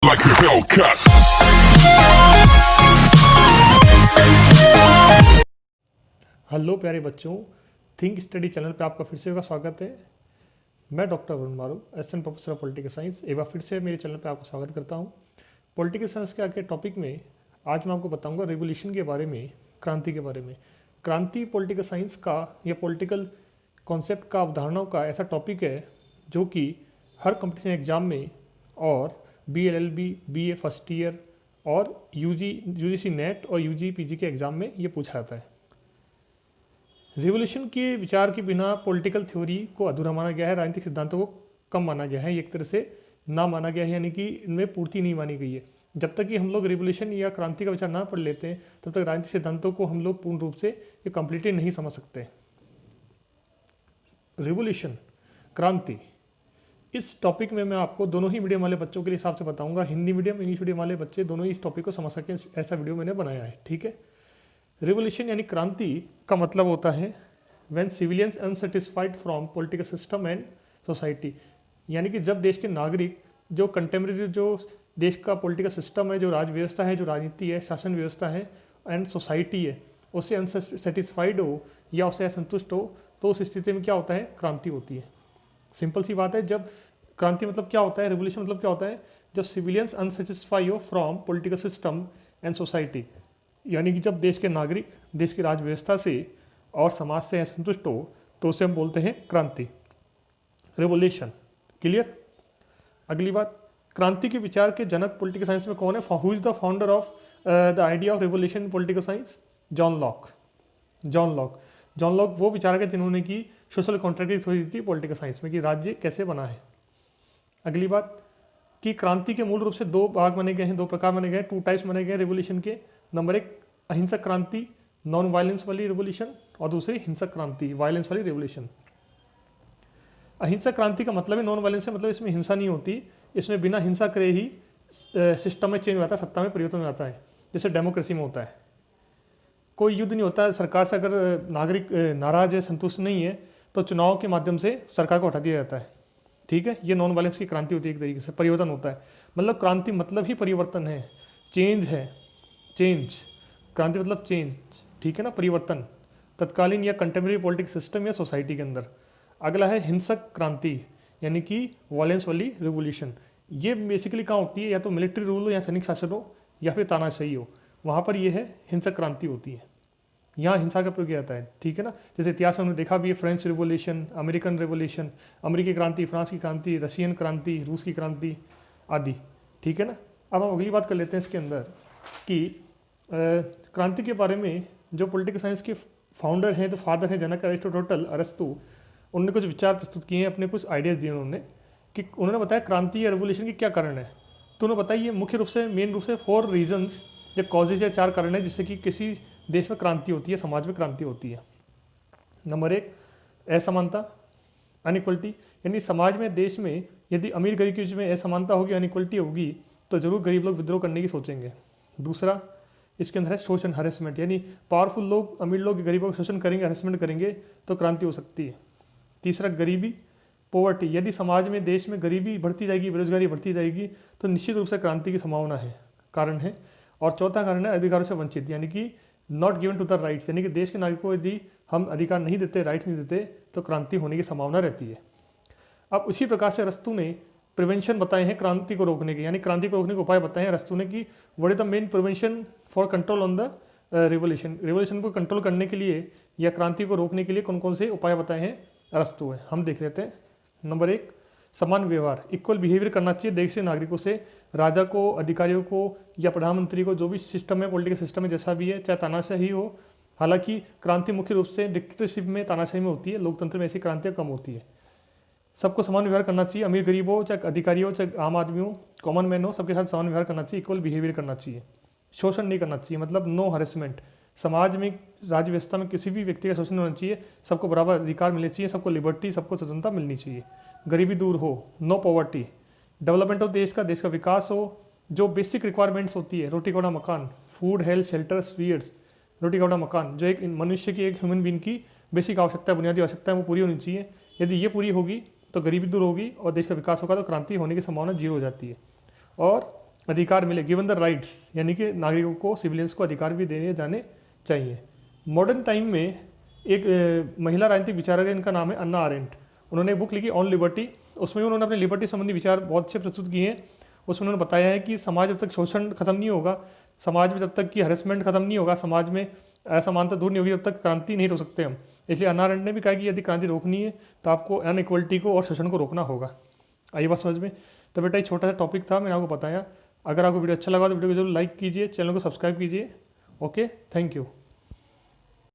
like a Hellcat. Hello प्यारे बच्चों, think study channel पे आपका फिर से का स्वागत है। मैं डॉक्टर वरुण मारू, assistant professor of political science. एक बार फिर से मेरे चैनल पे आपका स्वागत करता हूँ। पॉलिटिकल साइंस के आगे टॉपिक में आज मैं आपको बताऊंगा रिवोल्यूशन के बारे में, क्रांति के बारे में। क्रांति पॉलिटिकल साइंस का या पॉलिटिकल कॉन्सेप्ट का, अवधारणाओं का ऐसा टॉपिक है जो कि हर कंपटीशन एग्जाम में और BLLB, BA फर्स्ट ईयर और UGC नेट और UG PG के एग्ज़ाम में ये पूछा जाता है। रिवोल्यूशन के विचार के बिना पॉलिटिकल थ्योरी को अधूरा माना गया है, राजनीतिक सिद्धांतों को कम माना गया है, एक तरह से ना माना गया है, यानी कि इनमें पूर्ति नहीं मानी गई है। जब तक कि हम लोग रिवोल्यूशन या क्रांति का विचार ना पढ़ लेते हैं तब तक राजनीतिक सिद्धांतों को हम लोग पूर्ण रूप से ये कम्प्लीटली नहीं समझ सकते। रिवोल्यूशन, क्रांति, इस टॉपिक में मैं आपको दोनों ही मीडियम वाले बच्चों के हिसाब से बताऊंगा। हिंदी मीडियम, इंग्लिश मीडियम वाले बच्चे दोनों ही इस टॉपिक को समझ सकें, ऐसा वीडियो मैंने बनाया है। ठीक है। रिवोल्यूशन यानी क्रांति का मतलब होता है when civilians unsatisfied from political system and society, यानी कि जब देश के नागरिक जो कंटेम्प्रेरी जो देश का पॉलिटिकल सिस्टम है, जो राज व्यवस्था है, जो राजनीति है, शासन व्यवस्था है एंड सोसाइटी है, उससे अनसेटिस्फाइड हो या उससे असंतुष्ट हो, तो उस स्थिति में क्या होता है, क्रांति होती है। सिंपल सी बात है। जब क्रांति मतलब क्या होता है, रिवोल्यूशन मतलब क्या होता है, जब सिविलियंस अनसेटिस्फाई हो from political system and society, यानी कि जब देश के नागरिक देश की राज व्यवस्था से और समाज से असंतुष्ट हो तो उसे हम बोलते हैं क्रांति, रिवोल्यूशन। क्लियर। अगली बात, क्रांति के विचार के जनक पॉलिटिकल साइंस में कौन है? Who is the founder of the idea of revolution in political science? John Locke. John Locke वो विचारक है जिन्होंने की सोशल कॉन्ट्रैक्ट की थ्योरी दी थी पॉलिटिकल साइंस में कि राज्य कैसे बना है। अगली बात कि क्रांति के मूल रूप से दो भाग बने गए हैं, दो प्रकार बने गए, टू टाइप्स बने गए रिवोल्यूशन के। नंबर एक, अहिंसक क्रांति, नॉन वायलेंस वाली रिवोल्यूशन, और दूसरी हिंसक क्रांति, वायलेंस वाली रिवोल्यूशन। अहिंसक क्रांति का मतलब है नॉन वायलेंस है, मतलब इसमें हिंसा नहीं होती, इसमें बिना हिंसा करे ही सिस्टम में चेंज हो जाता है, सत्ता में परिवर्तन हो जाता है, जैसे डेमोक्रेसी में होता है। कोई युद्ध नहीं होता है, सरकार से अगर नागरिक नाराज है, संतुष्ट नहीं है, तो चुनाव के माध्यम से सरकार को हटा दिया जाता है। ठीक है। ये नॉन वायलेंस की क्रांति होती है, एक तरीके से परिवर्तन होता है। मतलब क्रांति मतलब ही परिवर्तन है, चेंज है, चेंज। क्रांति मतलब चेंज, ठीक है ना, परिवर्तन, तत्कालीन या कंटेम्प्रेरी पॉलिटिक्स सिस्टम या सोसाइटी के अंदर। अगला है हिंसक क्रांति, यानी कि वायलेंस वाली रिवोल्यूशन। ये बेसिकली कहाँ होती है, या तो मिलिट्री रूल हो या सैनिक शासन हो या फिर तानाशाही हो, वहाँ पर ये है हिंसक क्रांति होती है, यहाँ हिंसा का प्रयोग किया जाता है। ठीक है ना। जैसे इतिहास में हमने देखा भी है, फ्रेंच रिवोल्यूशन, अमेरिकन रिवोल्यूशन, अमेरिकी क्रांति, फ्रांस की क्रांति, रशियन क्रांति, रूस की क्रांति आदि। ठीक है ना। अब हम अगली बात कर लेते हैं इसके अंदर कि क्रांति के बारे में जो पॉलिटिकल साइंस के फाउंडर हैं, तो फादर हैं जनक अरिस्टोटल, अरस्तु, उन्होंने कुछ विचार प्रस्तुत किए हैं, अपने कुछ आइडियाज़ दिए उन्होंने, कि उन्होंने बताया क्रांति या रिवोल्यूशन के क्या कारण है। तो उन्होंने बताया ये मुख्य रूप से, मेन रूप से 4 रीजन्स या कॉजेज या 4 कारण है जिससे कि किसी देश में क्रांति होती है, समाज में क्रांति होती है। नंबर 1, असमानता, अनइक्वलिटी, यानी समाज में, देश में यदि अमीर गरीब के बीच में असमानता होगी, अनइक्वलिटी होगी, तो जरूर गरीब लोग विद्रोह करने की सोचेंगे। दूसरा, इसके अंदर है शोषण, हरेसमेंट, यानी पावरफुल लोग अमीर लोग गरीबों का शोषण करेंगे, हरेसमेंट करेंगे, तो क्रांति हो सकती है। तीसरा, गरीबी, पॉवर्टी, यदि समाज में, देश में गरीबी बढ़ती जाएगी, बेरोजगारी बढ़ती जाएगी, तो निश्चित रूप से क्रांति की संभावना है, कारण है। और चौथा कारण है अधिकारों से वंचित, यानी कि not given to the rights, यानी कि देश के नागरिकों को यदि हम अधिकार नहीं देते, राइट्स नहीं देते, तो क्रांति होने की संभावना रहती है। अब उसी प्रकार से अरस्तु ने प्रिवेंशन बताए हैं क्रांति को रोकने के, यानी क्रांति को रोकने के उपाय बताए हैं अरस्तु ने कि what is the main prevention for control on the revolution, revolution को कंट्रोल करने के लिए या क्रांति को रोकने के लिए कौन कौन से उपाय बताए हैं अरस्तु है, हम देख लेते हैं। नंबर 1, समान व्यवहार, इक्वल बिहेवियर करना चाहिए देश के नागरिकों से, राजा को, अधिकारियों को या प्रधानमंत्री को, जो भी सिस्टम है, पॉलिटिकल सिस्टम है, जैसा भी है, चाहे तानाशाही हो। हालांकि क्रांति मुख्य रूप से डिक्टेटरशिप में, तानाशाही में होती है, लोकतंत्र में ऐसी क्रांतियाँ कम होती है। सबको समान व्यवहार करना चाहिए, अमीर गरीब हो, चाहे अधिकारी हो, चाहे आम आदमी हो, कॉमन मैन हो, सबके साथ समान व्यवहार करना चाहिए, इक्वल बिहेवियर करना चाहिए। शोषण नहीं करना चाहिए, मतलब नो हरेसमेंट, समाज में, राज्य व्यवस्था में किसी भी व्यक्ति का शोषण नहीं होना चाहिए, सबको बराबर अधिकार मिलने चाहिए, सबको लिबर्टी, सबको स्वतंत्रता मिलनी चाहिए। गरीबी दूर हो, नो पॉवर्टी, डेवलपमेंट ऑफ देश का विकास हो, जो बेसिक रिक्वायरमेंट्स होती है, रोटी कपड़ा मकान, फूड, हेल्थ, शेल्टर, स्वीट्स, रोटी कपड़ा मकान, जो एक मनुष्य की, एक ह्यूमन बीइंग की बेसिक आवश्यकता, बुनियादी आवश्यकता है, वो पूरी होनी चाहिए। यदि ये पूरी होगी तो गरीबी दूर होगी और देश का विकास होगा, तो क्रांति होने की संभावना 0 हो जाती है। और अधिकार मिले, गिवन द राइट्स, यानी कि नागरिकों को, सिविलियंस को अधिकार भी देने जाने चाहिए। मॉडर्न टाइम में एक महिला राजनीतिक विचारक है, इनका नाम है अन्ना आरेंट। उन्होंने एक बुक लिखी ऑन लिबर्टी, उसमें उन्होंने अपने लिबर्टी संबंधी विचार बहुत अच्छे प्रस्तुत किए हैं। उसमें उन्होंने बताया है कि समाज जब तक शोषण खत्म नहीं होगा, समाज में जब तक कि हरेसमेंट खत्म नहीं होगा, समाज में असमानता दूर नहीं होगी, तब तक क्रांति नहीं रोक सकते हम। इसलिए अन्ना आरेंट ने भी कहा कि यदि क्रांति रोकनी है तो आपको अनइक्वलिटी को और शोषण को रोकना होगा। आई बात समझ में? तो बेटा एक छोटा सा टॉपिक था, मैंने आपको बताया। अगर आपको वीडियो अच्छा लगा तो वीडियो को जरूर लाइक कीजिए, चैनल को सब्सक्राइब कीजिए। Okay, thank you.